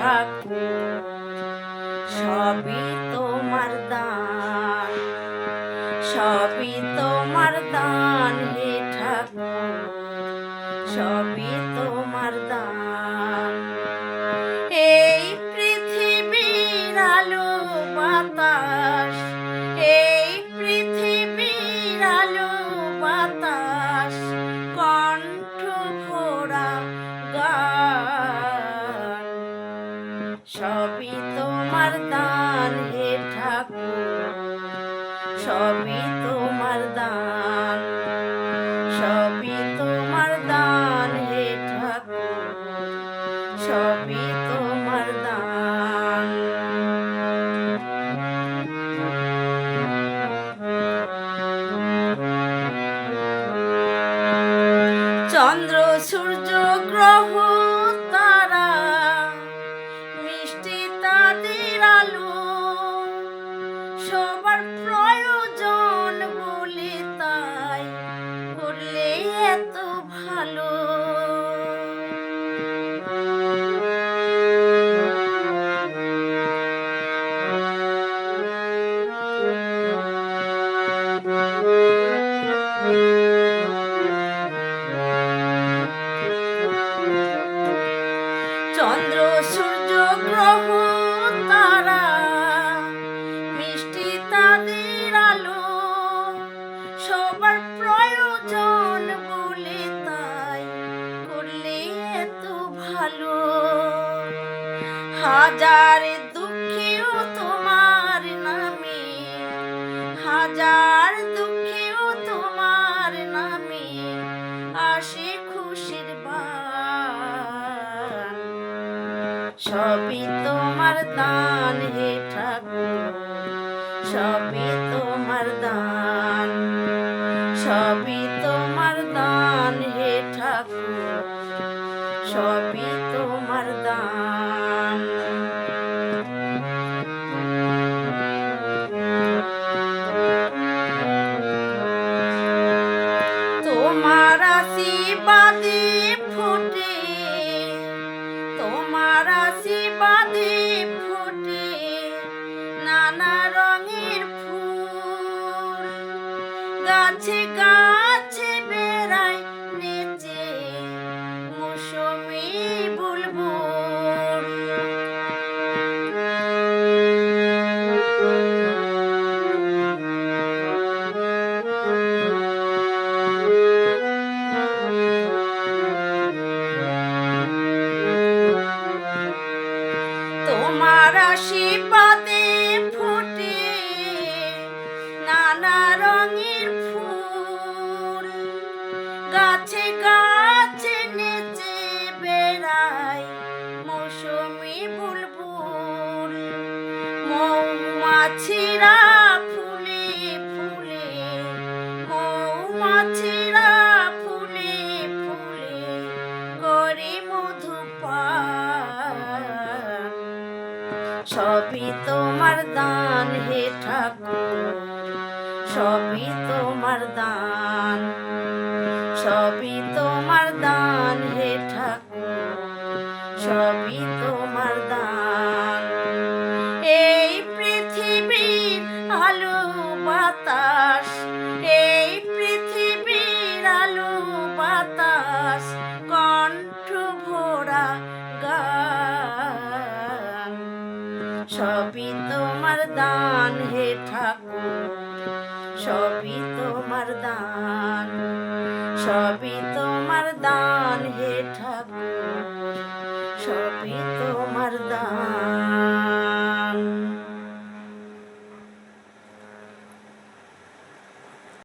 ঠাকুর, সবই তোমার দান, সবই তোমার দান হে ঠাকুর, সবই তোমার দান। এই পৃথিবীর আলো বাতাস, এই পৃথিবীর আলো বাতাস, কণ্ঠ ভরা গান, সবই তোমার দান হে ঠাকুর, সবই তোমার দান, সবই তোমার দান হে ঠাকুর, সবই তোমার দান। চন্দ্র সূর্য গ্রহ তারা, মিষ্টি তাদের আলো, সবার প্রয়োজন বলে তাই করলে এত ভালো। চন্দ্র সূর্য গ্রহ তারা, মিষ্টি তাদের আলো, সবার প্রয়োজন বলে তাই করলে এত ভালো। হাজার দুঃখেও তোমার নামে, হাজার দুঃখেও তোমার নামে আসে খুশির বান, সবই তোমার দান হে ঠাকুর, সবই তোমার দান, সবই তোমার দান হে ঠাকুর, সবই তোমার দান। তোমার আশীর্বাদে ফোটে, তোমার আশীর্বাদে ফোটে নানা রঙের ফুল, গাছে গাছে বেড়ায় নেচে মৌসুমী বুলবুল। তোমার আশীর্বাদে ফোটে নানা রঙের ফুল, গাছে গাছে নেচে বেড়ায় মৌসুমী বুলবুল। মৌমাছিরা ফুলে ফুলে, মৌমাছিরা ফুলে ফুলে করে মধু পান, সবই তোমার দান হে ঠাকুর, সবই তোমার দান, সবই তোমার দান হে ঠাকুর, সবই তোমার দান। এই পৃথিবীর আলো বাতাস, এই পৃথিবীর আলো বাতাস, কণ্ঠ ভরা গান, সবই তোমার দান হে ঠাকুর, সবই তোমার দান, সবই তোমার দান হে ঠাকুর, সবই তোমার দান।